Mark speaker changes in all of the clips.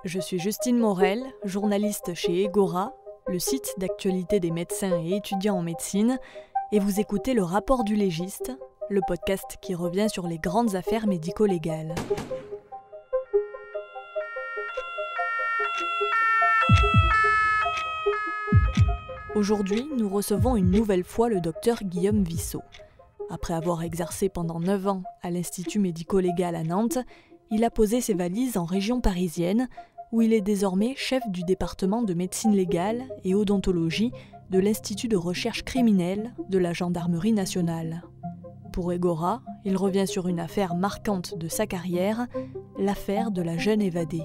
Speaker 1: Je suis Justine Morel, journaliste chez Egora, le site d'actualité des médecins et étudiants en médecine, et vous écoutez le Rapport du légiste, le podcast qui revient sur les grandes affaires médico-légales. Aujourd'hui, nous recevons une nouvelle fois le docteur Guillaume Vissot. Après avoir exercé pendant 9 ans à l'Institut médico-légal à Nantes, il a posé ses valises en région parisienne, où il est désormais chef du département de médecine légale et odontologie de l'Institut de recherche criminelle de la Gendarmerie nationale. Pour Egora, il revient sur une affaire marquante de sa carrière, l'affaire de la jeune évadée.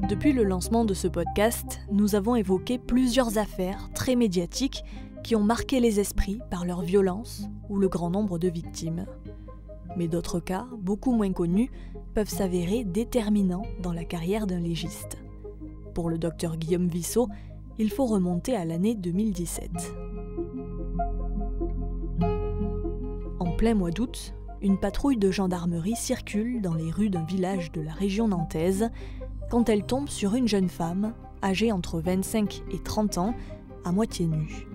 Speaker 1: Depuis le lancement de ce podcast, nous avons évoqué plusieurs affaires très médiatiques qui ont marqué les esprits par leur violence ou le grand nombre de victimes. Mais d'autres cas, beaucoup moins connus, peuvent s'avérer déterminants dans la carrière d'un légiste. Pour le docteur Guillaume Vissot, il faut remonter à l'année 2017. En plein mois d'août, une patrouille de gendarmerie circule dans les rues d'un village de la région nantaise quand elle tombe sur une jeune femme, âgée entre 25 et 30 ans, à moitié nue.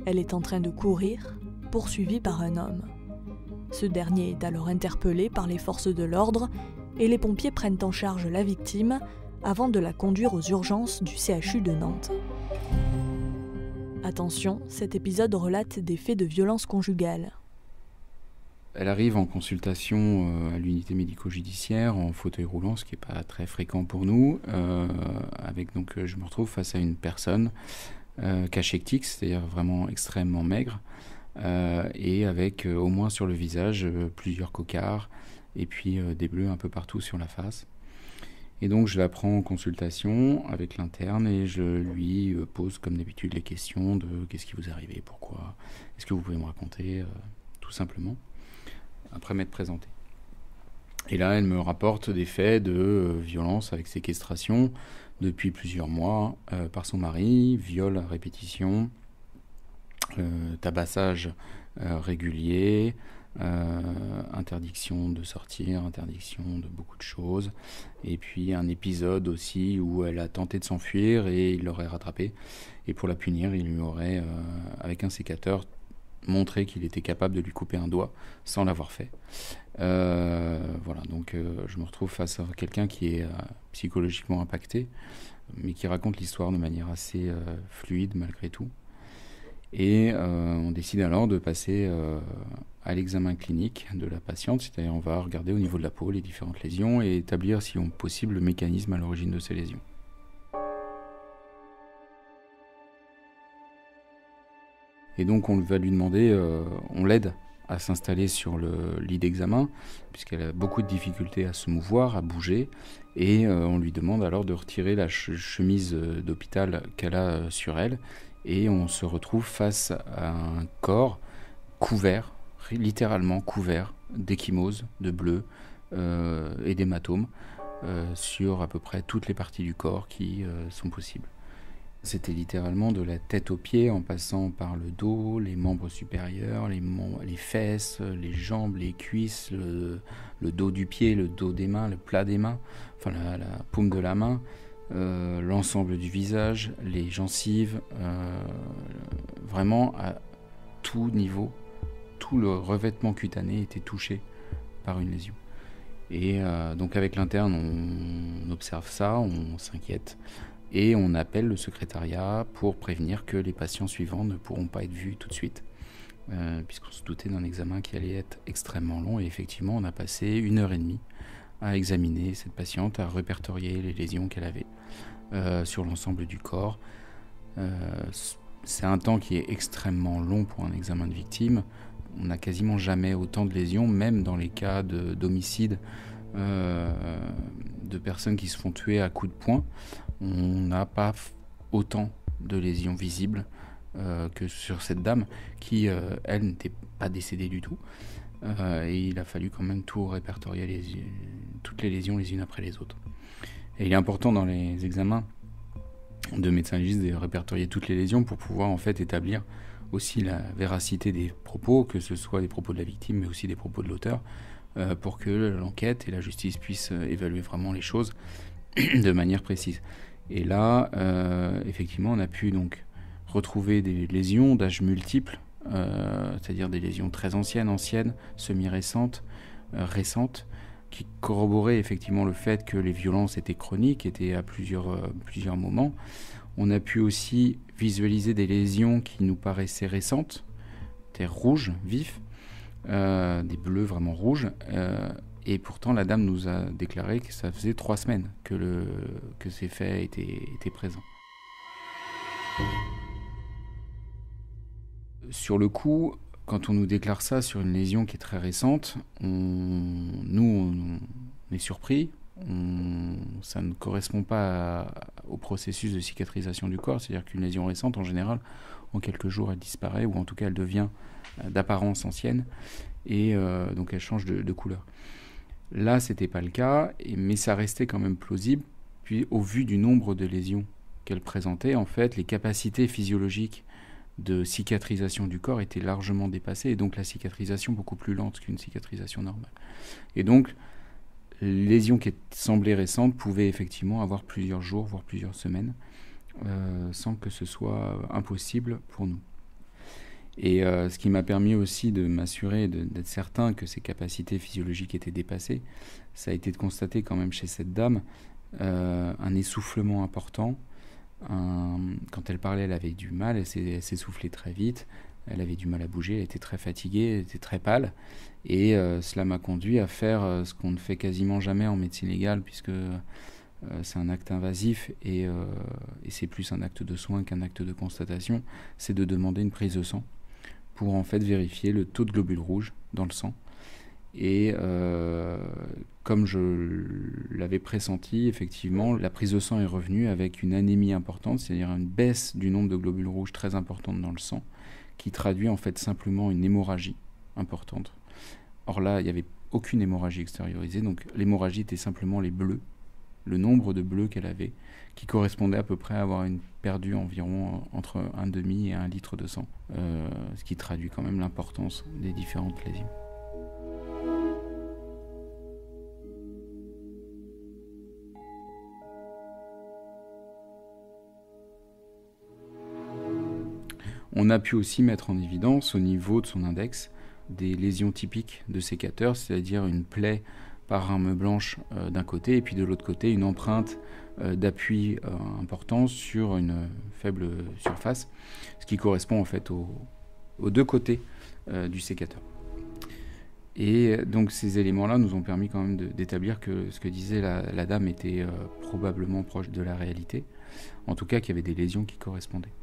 Speaker 1: Elle est en train de courir, poursuivie par un homme. Ce dernier est alors interpellé par les forces de l'ordre et les pompiers prennent en charge la victime avant de la conduire aux urgences du CHU de Nantes. Attention, cet épisode relate des faits de violence conjugale.
Speaker 2: Elle arrive en consultation à l'unité médico-judiciaire en fauteuil roulant, ce qui n'est pas très fréquent pour nous. Je me retrouve face à une personne cachectique, c'est-à-dire vraiment extrêmement maigre, et avec au moins sur le visage plusieurs cocards et puis des bleus un peu partout sur la face. Et donc je la prends en consultation avec l'interne et je lui pose comme d'habitude les questions de qu'est-ce qui vous est arrivé, pourquoi, est-ce que vous pouvez me raconter, tout simplement, après m'être présenté. Et là, elle me rapporte des faits de violence avec séquestration depuis plusieurs mois par son mari, viol à répétition, tabassage régulier, interdiction de sortir, interdiction de beaucoup de choses, et puis un épisode aussi où elle a tenté de s'enfuir et il l'aurait rattrapée, et pour la punir, il lui aurait, avec un sécateur, montré qu'il était capable de lui couper un doigt sans l'avoir fait. Je me retrouve face à quelqu'un qui est psychologiquement impacté, mais qui raconte l'histoire de manière assez fluide malgré tout. Et on décide alors de passer à l'examen clinique de la patiente, c'est-à-dire on va regarder au niveau de la peau les différentes lésions et établir si possible le mécanisme à l'origine de ces lésions. Et donc on va lui demander, on l'aide à s'installer sur le lit d'examen, puisqu'elle a beaucoup de difficultés à se mouvoir, à bouger, et on lui demande alors de retirer la chemise d'hôpital qu'elle a sur elle, et on se retrouve face à un corps couvert, littéralement couvert d'ecchymoses, de bleus et d'hématomes sur à peu près toutes les parties du corps qui sont possibles. C'était littéralement de la tête aux pieds en passant par le dos, les membres supérieurs, les fesses, les jambes, les cuisses, le dos du pied, le dos des mains, le plat des mains, enfin la paume de la main, l'ensemble du visage, les gencives, vraiment à tout niveau, tout le revêtement cutané était touché par une lésion. Et donc avec l'interne, on observe ça, on s'inquiète. Et on appelle le secrétariat pour prévenir que les patients suivants ne pourront pas être vus tout de suite, puisqu'on se doutait d'un examen qui allait être extrêmement long. Et effectivement, on a passé 1h30 à examiner cette patiente, à répertorier les lésions qu'elle avait sur l'ensemble du corps. C'est un temps qui est extrêmement long pour un examen de victime. On n'a quasiment jamais autant de lésions, même dans les cas d'homicide, de personnes qui se font tuer à coups de poing. On n'a pas autant de lésions visibles que sur cette dame qui, elle, n'était pas décédée du tout. Et il a fallu quand même tout répertorier, toutes les lésions les unes après les autres. Et il est important dans les examens de médecins légistes de répertorier toutes les lésions pour pouvoir en fait établir aussi la véracité des propos, que ce soit des propos de la victime mais aussi des propos de l'auteur, pour que l'enquête et la justice puissent évaluer vraiment les choses de manière précise. Et là, effectivement, on a pu donc retrouver des lésions d'âge multiple, c'est-à-dire des lésions très anciennes, semi-récentes, récentes, qui corroboraient effectivement le fait que les violences étaient chroniques, étaient à plusieurs moments. On a pu aussi visualiser des lésions qui nous paraissaient récentes, des rouges vifs, des bleus vraiment rouges, et pourtant la dame nous a déclaré que ça faisait 3 semaines que ces faits étaient présents. Sur le coup, quand on nous déclare ça sur une lésion qui est très récente, on est surpris. Ça ne correspond pas au processus de cicatrisation du corps, c'est-à-dire qu'une lésion récente, en général, en quelques jours, elle disparaît, ou en tout cas, elle devient d'apparence ancienne, et donc elle change de couleur. Là, c'était pas le cas, mais ça restait quand même plausible, puis au vu du nombre de lésions qu'elle présentait, en fait, les capacités physiologiques de cicatrisation du corps étaient largement dépassées, et donc la cicatrisation beaucoup plus lente qu'une cicatrisation normale. Et donc, les lésions qui semblaient récentes pouvaient effectivement avoir plusieurs jours, voire plusieurs semaines, sans que ce soit impossible pour nous. Et ce qui m'a permis aussi de m'assurer, d'être certain que ces capacités physiologiques étaient dépassées, ça a été de constater quand même chez cette dame un essoufflement important. Quand elle parlait, elle avait du mal, elle s'essoufflait très vite, elle avait du mal à bouger, elle était très fatiguée, elle était très pâle, et cela m'a conduit à faire ce qu'on ne fait quasiment jamais en médecine légale, puisque c'est un acte invasif, et c'est plus un acte de soin qu'un acte de constatation, c'est de demander une prise de sang pour en fait vérifier le taux de globules rouges dans le sang. Et comme je l'avais pressenti, effectivement, la prise de sang est revenue avec une anémie importante, c'est-à-dire une baisse du nombre de globules rouges très importante dans le sang, qui traduit en fait simplement une hémorragie importante. Or là, il n'y avait aucune hémorragie extériorisée, donc l'hémorragie était simplement les bleus, le nombre de bleus qu'elle avait, qui correspondait à peu près à avoir perdu environ entre 1,5 et 1 litre de sang, ce qui traduit quand même l'importance des différentes lésions. On a pu aussi mettre en évidence, au niveau de son index, des lésions typiques de sécateur, c'est-à-dire une plaie par arme blanche d'un côté, et puis de l'autre côté, une empreinte d'appui important sur une faible surface, ce qui correspond en fait aux deux côtés du sécateur. Et donc ces éléments-là nous ont permis quand même d'établir que ce que disait la dame était probablement proche de la réalité, en tout cas qu'il y avait des lésions qui correspondaient.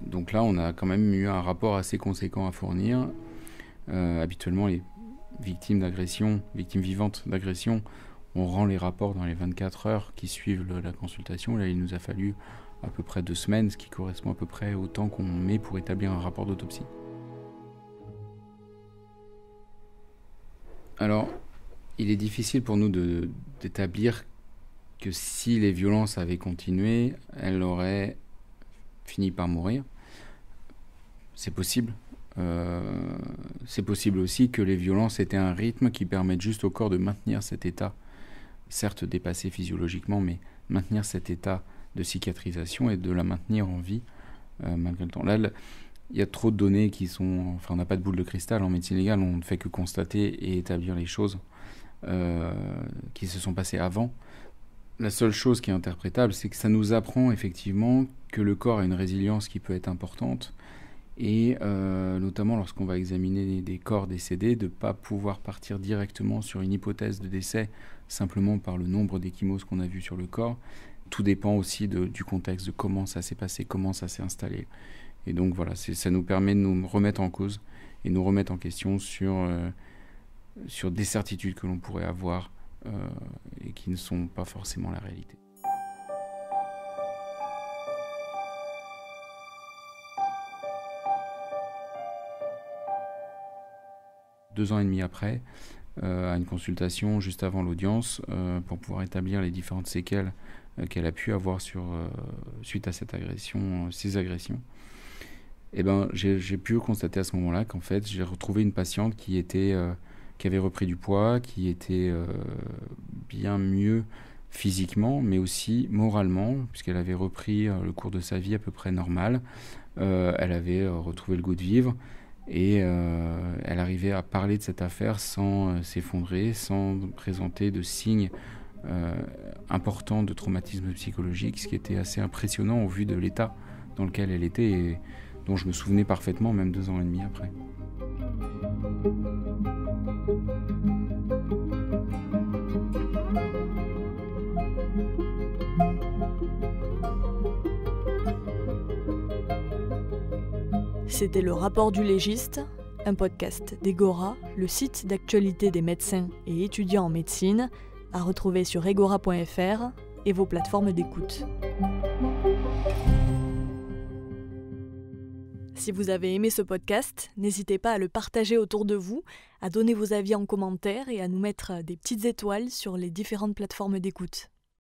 Speaker 2: Donc là, on a quand même eu un rapport assez conséquent à fournir. Habituellement, les victimes vivantes d'agression, on rend les rapports dans les 24 heures qui suivent la consultation. Là, il nous a fallu à peu près 2 semaines, ce qui correspond à peu près au temps qu'on met pour établir un rapport d'autopsie. Alors, il est difficile pour nous d'établir que si les violences avaient continué, elle aurait fini par mourir. C'est possible. C'est possible aussi que les violences étaient un rythme qui permette juste au corps de maintenir cet état, certes dépassé physiologiquement, mais maintenir cet état de cicatrisation et de la maintenir en vie malgré le temps. Là, il y a trop de données qui sont... Enfin, on n'a pas de boule de cristal en médecine légale, on ne fait que constater et établir les choses qui se sont passées avant. La seule chose qui est interprétable, c'est que ça nous apprend effectivement que le corps a une résilience qui peut être importante, et notamment lorsqu'on va examiner des corps décédés, de ne pas pouvoir partir directement sur une hypothèse de décès simplement par le nombre d'échymoses qu'on a vu sur le corps. Tout dépend aussi du contexte, de comment ça s'est passé, comment ça s'est installé. Et donc voilà, ça nous permet de nous remettre en cause et nous remettre en question sur des certitudes que l'on pourrait avoir et qui ne sont pas forcément la réalité. Deux ans et demi après, à une consultation juste avant l'audience, pour pouvoir établir les différentes séquelles qu'elle a pu avoir suite à ces agressions. Et j'ai pu constater à ce moment-là qu'en fait, j'ai retrouvé une patiente qui avait repris du poids, qui était bien mieux physiquement, mais aussi moralement, puisqu'elle avait repris le cours de sa vie à peu près normal. Elle avait retrouvé le goût de vivre et elle arrivait à parler de cette affaire sans s'effondrer, sans présenter de signes importants de traumatisme psychologique, ce qui était assez impressionnant au vu de l'état dans lequel elle était et dont je me souvenais parfaitement, même 2 ans et demi après.
Speaker 1: C'était le rapport du légiste, un podcast d'Egora, le site d'actualité des médecins et étudiants en médecine, à retrouver sur egora.fr et vos plateformes d'écoute. Si vous avez aimé ce podcast, n'hésitez pas à le partager autour de vous, à donner vos avis en commentaire et à nous mettre des petites étoiles sur les différentes plateformes d'écoute.